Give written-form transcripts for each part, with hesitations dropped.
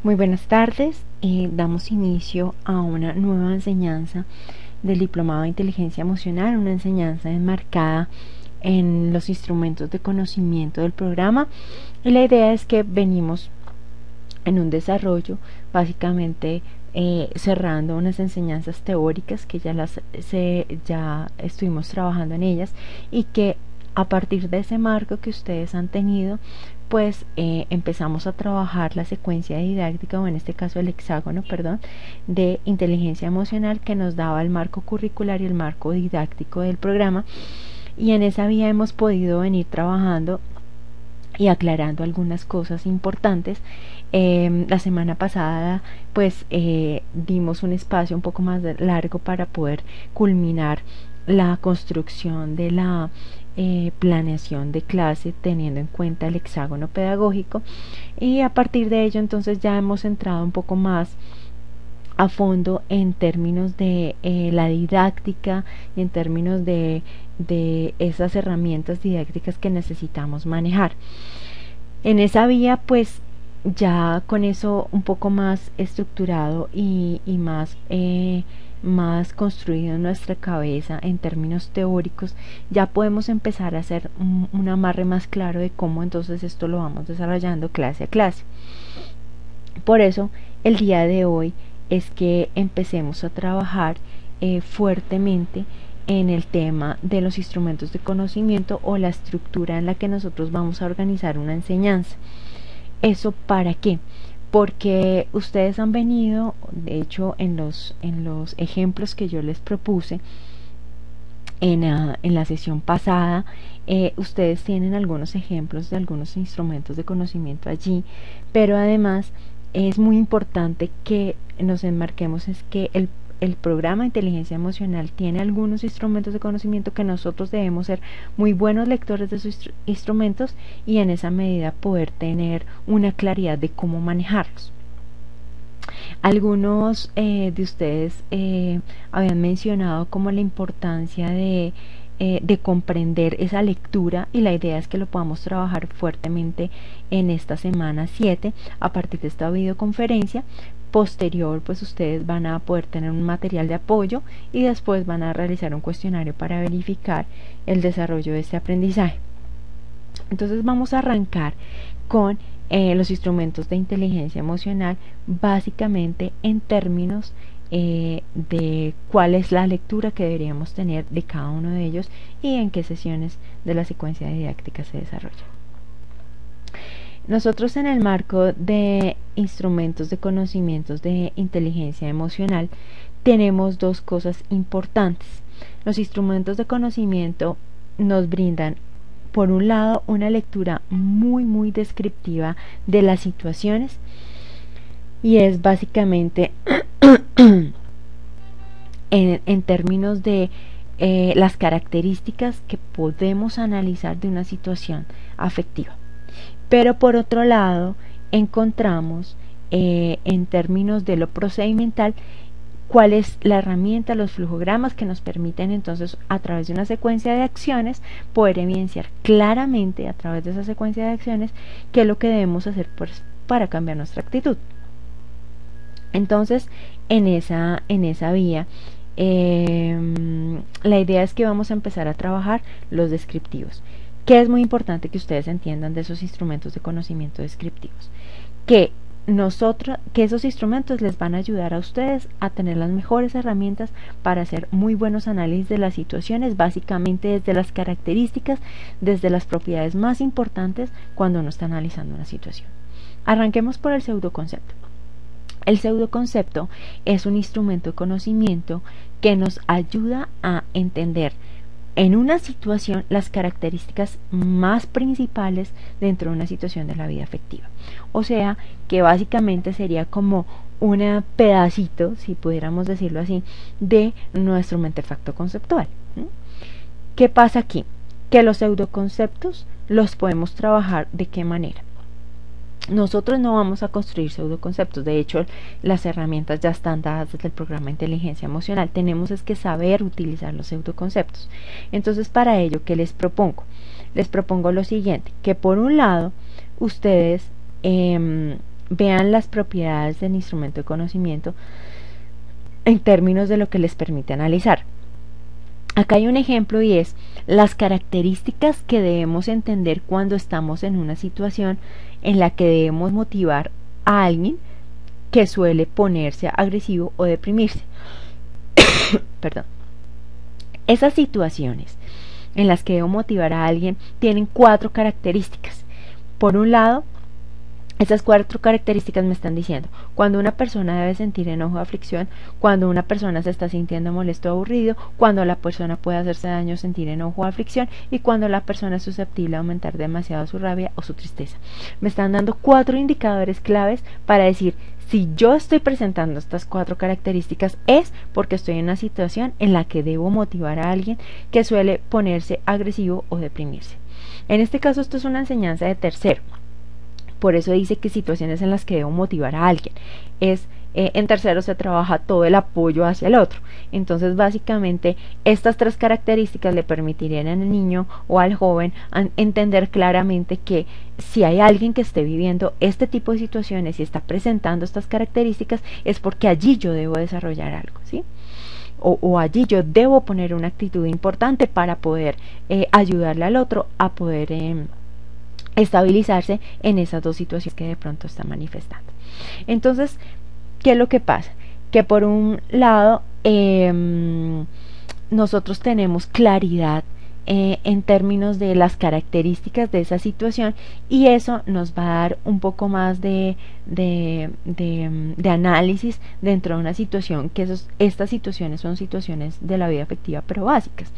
Muy buenas tardes. Damos inicio a una nueva enseñanza del Diplomado de Inteligencia Emocional, una enseñanza enmarcada en los instrumentos de conocimiento del programa. Y la idea es que venimos en un desarrollo, básicamente cerrando unas enseñanzas teóricas que ya estuvimos trabajando en ellas y que a partir de ese marco que ustedes han tenido, pues empezamos a trabajar la secuencia didáctica, o en este caso el hexágono, perdón, de inteligencia emocional que nos daba el marco curricular y el marco didáctico del programa, y en esa vía hemos podido venir trabajando y aclarando algunas cosas importantes. La semana pasada pues dimos un espacio un poco más largo para poder culminar la construcción de la planeación de clase teniendo en cuenta el hexágono pedagógico, y a partir de ello entonces ya hemos entrado un poco más a fondo en términos de la didáctica y en términos de esas herramientas didácticas que necesitamos manejar. En esa vía pues ya con eso un poco más estructurado y más construido en nuestra cabeza en términos teóricos, ya podemos empezar a hacer un amarre más claro de cómo entonces esto lo vamos desarrollando clase a clase. Por eso el día de hoy es que empecemos a trabajar fuertemente en el tema de los instrumentos de conocimiento o la estructura en la que nosotros vamos a organizar una enseñanza. ¿Eso para qué? Porque ustedes han venido, de hecho, en los ejemplos que yo les propuse en la sesión pasada, ustedes tienen algunos ejemplos de algunos instrumentos de conocimiento allí, pero además es muy importante que nos enmarquemos, es que el programa de inteligencia emocional tiene algunos instrumentos de conocimiento que nosotros debemos ser muy buenos lectores de esos instrumentos y en esa medida poder tener una claridad de cómo manejarlos. Algunos de ustedes habían mencionado como la importancia de comprender esa lectura, y la idea es que lo podamos trabajar fuertemente en esta semana 7 a partir de esta videoconferencia. Posterior pues ustedes van a poder tener un material de apoyo y después van a realizar un cuestionario para verificar el desarrollo de este aprendizaje. Entonces vamos a arrancar con los instrumentos de inteligencia emocional, básicamente en términos de cuál es la lectura que deberíamos tener de cada uno de ellos y en qué sesiones de la secuencia didáctica se desarrolla. Nosotros en el marco de instrumentos de conocimientos de inteligencia emocional tenemos dos cosas importantes. Los instrumentos de conocimiento nos brindan, por un lado, una lectura muy descriptiva de las situaciones, y es básicamente en términos de las características que podemos analizar de una situación afectiva. Pero por otro lado encontramos en términos de lo procedimental cuál es la herramienta, los flujogramas que nos permiten entonces a través de una secuencia de acciones poder evidenciar claramente a través de esa secuencia de acciones qué es lo que debemos hacer pues, para cambiar nuestra actitud. Entonces en esa vía la idea es que vamos a empezar a trabajar los descriptivos, que es muy importante que ustedes entiendan de esos instrumentos de conocimiento descriptivos, que esos instrumentos les van a ayudar a ustedes a tener las mejores herramientas para hacer muy buenos análisis de las situaciones, básicamente desde las características, desde las propiedades más importantes cuando uno está analizando una situación. Arranquemos por el pseudoconcepto. El pseudoconcepto es un instrumento de conocimiento que nos ayuda a entender en una situación las características más principales dentro de una situación de la vida afectiva. O sea, que básicamente sería como un pedacito, si pudiéramos decirlo así, de nuestro mentefacto conceptual. ¿Qué pasa aquí? Que los pseudoconceptos los podemos trabajar de qué manera. Nosotros no vamos a construir pseudoconceptos, de hecho las herramientas ya están dadas desde el programa de inteligencia emocional, tenemos es que saber utilizar los pseudoconceptos. Entonces para ello, ¿qué les propongo? Les propongo lo siguiente, que por un lado ustedes vean las propiedades del instrumento de conocimiento en términos de lo que les permite analizar. Acá hay un ejemplo y es las características que debemos entender cuando estamos en una situación en la que debemos motivar a alguien que suele ponerse agresivo o deprimirse. Perdón. Esas situaciones en las que debo motivar a alguien tienen 4 características. Por un lado, esas 4 características me están diciendo cuando una persona debe sentir enojo o aflicción, cuando una persona se está sintiendo molesto o aburrido, cuando la persona puede hacerse daño o sentir enojo o aflicción, y cuando la persona es susceptible a aumentar demasiado su rabia o su tristeza. Me están dando 4 indicadores claves para decir si yo estoy presentando estas 4 características es porque estoy en una situación en la que debo motivar a alguien que suele ponerse agresivo o deprimirse. En este caso esto es una enseñanza de tercero. Por eso dice que situaciones en las que debo motivar a alguien en tercero se trabaja todo el apoyo hacia el otro. Entonces básicamente estas 3 características le permitirían al niño o al joven entender claramente que si hay alguien que esté viviendo este tipo de situaciones y está presentando estas características es porque allí yo debo desarrollar algo, ¿sí? O allí yo debo poner una actitud importante para poder ayudarle al otro a poder estabilizarse en esas 2 situaciones que de pronto está manifestando. Entonces, ¿qué es lo que pasa? Que por un lado nosotros tenemos claridad en términos de las características de esa situación y eso nos va a dar un poco más de análisis dentro de una situación, que estas situaciones son situaciones de la vida afectiva pero básicas.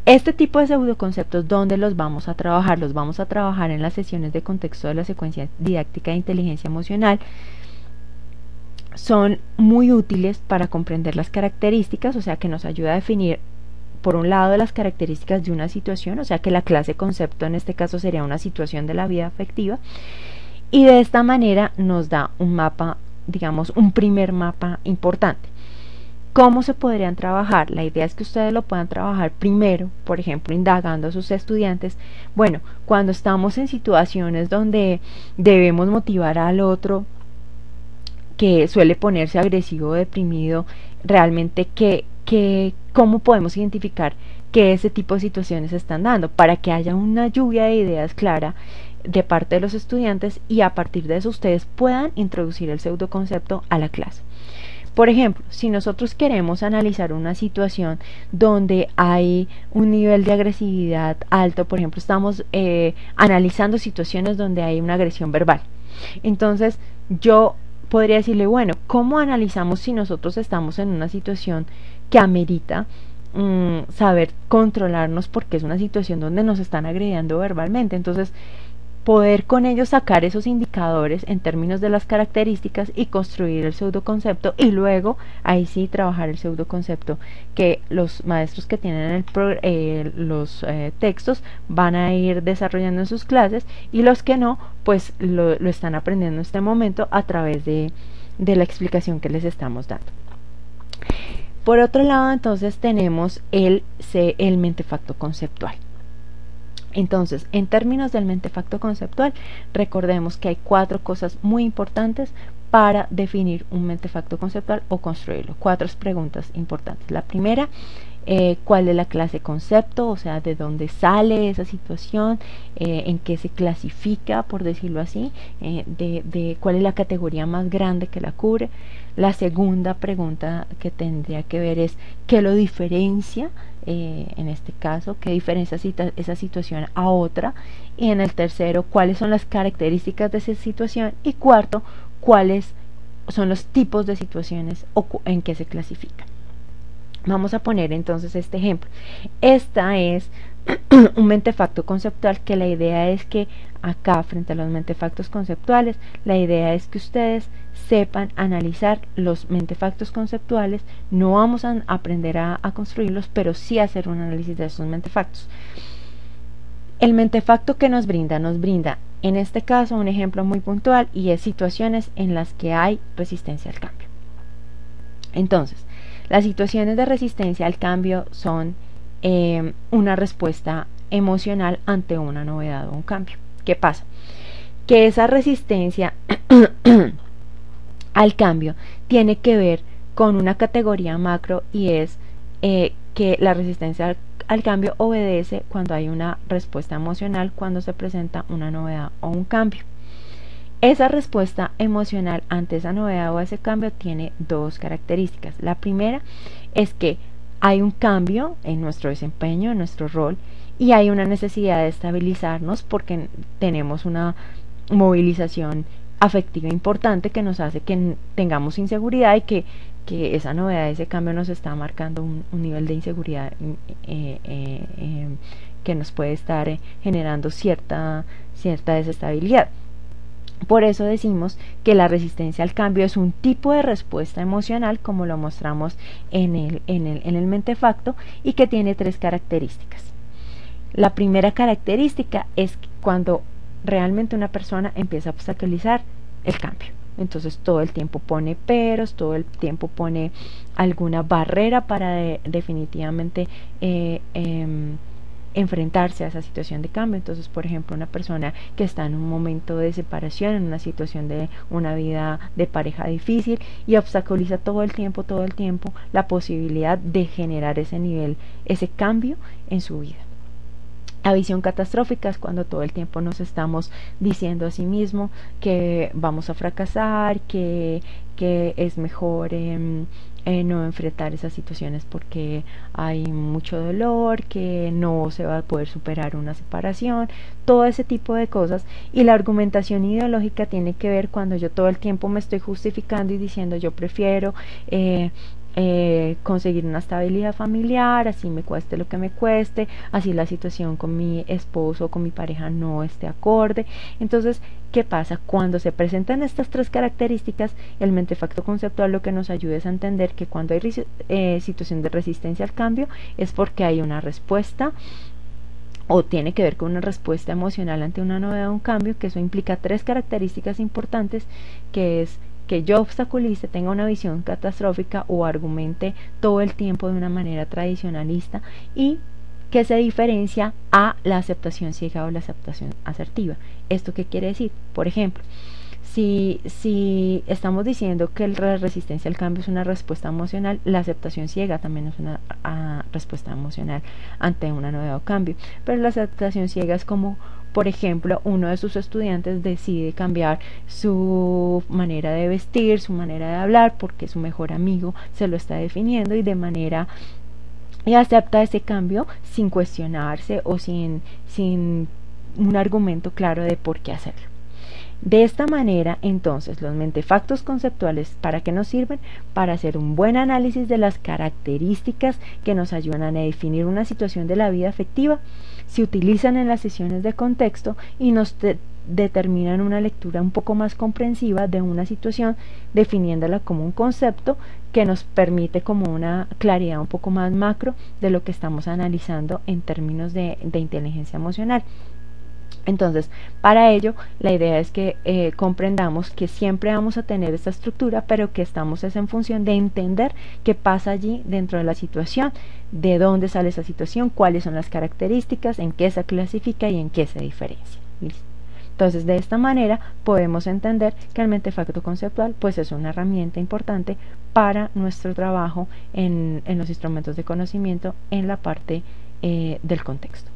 Este tipo de pseudoconceptos, ¿dónde los vamos a trabajar? Los vamos a trabajar en las sesiones de contexto de la secuencia didáctica de inteligencia emocional. Son muy útiles para comprender las características, o sea que nos ayuda a definir por un lado las características de una situación, o sea que la clase concepto en este caso sería una situación de la vida afectiva, y de esta manera nos da un mapa, digamos un primer mapa importante. ¿Cómo se podrían trabajar? La idea es que ustedes lo puedan trabajar primero, por ejemplo, indagando a sus estudiantes. Bueno, cuando estamos en situaciones donde debemos motivar al otro que suele ponerse agresivo o deprimido, realmente ¿cómo podemos identificar que ese tipo de situaciones se están dando? Para que haya una lluvia de ideas clara de parte de los estudiantes y a partir de eso ustedes puedan introducir el pseudoconcepto a la clase. Por ejemplo, si nosotros queremos analizar una situación donde hay un nivel de agresividad alto, por ejemplo, estamos analizando situaciones donde hay una agresión verbal. Entonces, yo podría decirle, bueno, ¿cómo analizamos si nosotros estamos en una situación que amerita saber controlarnos porque es una situación donde nos están agrediendo verbalmente? Entonces, poder con ellos sacar esos indicadores en términos de las características y construir el pseudoconcepto y luego ahí sí trabajar el pseudoconcepto que los maestros que tienen los textos van a ir desarrollando en sus clases y los que no pues lo están aprendiendo en este momento a través de la explicación que les estamos dando. Por otro lado entonces tenemos el mentefacto conceptual. Entonces, en términos del mentefacto conceptual, recordemos que hay 4 cosas muy importantes para definir un mentefacto conceptual o construirlo. 4 preguntas importantes. La primera, ¿cuál es la clase concepto? O sea, ¿de dónde sale esa situación? ¿En qué se clasifica, por decirlo así? ¿Cuál es la categoría más grande que la cubre? La segunda pregunta que tendría que ver es ¿qué lo diferencia? En este caso, ¿qué diferencia esa situación a otra? Y en el tercero, ¿cuáles son las características de esa situación? Y cuarto, ¿cuáles son los tipos de situaciones o en qué se clasifican? Vamos a poner entonces este ejemplo. Esta es un mentefacto conceptual que la idea es que acá frente a los mentefactos conceptuales, la idea es que ustedes sepan analizar los mentefactos conceptuales. No vamos a aprender a construirlos, pero sí hacer un análisis de esos mentefactos. El mentefacto que nos brinda en este caso un ejemplo muy puntual y es situaciones en las que hay resistencia al cambio. Entonces, las situaciones de resistencia al cambio son una respuesta emocional ante una novedad o un cambio. ¿Qué pasa? que esa resistencia al cambio tiene que ver con una categoría macro, y es que la resistencia al cambio obedece cuando hay una respuesta emocional, cuando se presenta una novedad o un cambio. Esa respuesta emocional ante esa novedad o ese cambio tiene dos características. La primera es que hay un cambio en nuestro desempeño, en nuestro rol, y hay una necesidad de estabilizarnos porque tenemos una movilización afectiva importante que nos hace que tengamos inseguridad, y que esa novedad, ese cambio nos está marcando un nivel de inseguridad que nos puede estar generando cierta desestabilidad. Por eso decimos que la resistencia al cambio es un tipo de respuesta emocional, como lo mostramos en el mentefacto, y que tiene tres características. La primera característica es cuando realmente una persona empieza a obstaculizar el cambio. Entonces todo el tiempo pone peros, todo el tiempo pone alguna barrera para definitivamente enfrentarse a esa situación de cambio. Entonces, por ejemplo, una persona que está en un momento de separación, en una situación de una vida de pareja difícil, y obstaculiza todo el tiempo la posibilidad de generar ese nivel, ese cambio en su vida. La visión catastrófica es cuando todo el tiempo nos estamos diciendo a sí mismo que vamos a fracasar, que es mejor no enfrentar esas situaciones porque hay mucho dolor, que no se va a poder superar una separación, todo ese tipo de cosas. Y la argumentación ideológica tiene que ver cuando yo todo el tiempo me estoy justificando y diciendo yo prefiero conseguir una estabilidad familiar, así me cueste lo que me cueste, así la situación con mi esposo o con mi pareja no esté acorde. Entonces, ¿qué pasa? Cuando se presentan estas tres características, el mentefacto conceptual lo que nos ayuda es a entender que cuando hay situación de resistencia al cambio es porque hay una respuesta, o tiene que ver con una respuesta emocional ante una novedad o un cambio, que eso implica tres características importantes, que es que yo obstaculice, tenga una visión catastrófica o argumente todo el tiempo de una manera tradicionalista, y que se diferencia a la aceptación ciega o la aceptación asertiva. ¿Esto qué quiere decir? Por ejemplo, si estamos diciendo que la resistencia al cambio es una respuesta emocional, la aceptación ciega también es una respuesta emocional ante una novedad o cambio. Pero la aceptación ciega es como, por ejemplo, uno de sus estudiantes decide cambiar su manera de vestir, su manera de hablar, porque su mejor amigo se lo está definiendo, y acepta ese cambio sin cuestionarse o sin un argumento claro de por qué hacerlo. De esta manera, entonces, los mentefactos conceptuales, ¿para qué nos sirven? Para hacer un buen análisis de las características que nos ayudan a definir una situación de la vida afectiva. Se utilizan en las sesiones de contexto y nos determinan una lectura un poco más comprensiva de una situación, definiéndola como un concepto que nos permite como una claridad un poco más macro de lo que estamos analizando en términos de inteligencia emocional. Entonces, para ello, la idea es que comprendamos que siempre vamos a tener esta estructura, pero que estamos en función de entender qué pasa allí dentro de la situación, de dónde sale esa situación, cuáles son las características, en qué se clasifica y en qué se diferencia. ¿Listo? Entonces, de esta manera podemos entender que el mentefacto conceptual pues es una herramienta importante para nuestro trabajo en los instrumentos de conocimiento en la parte del contexto.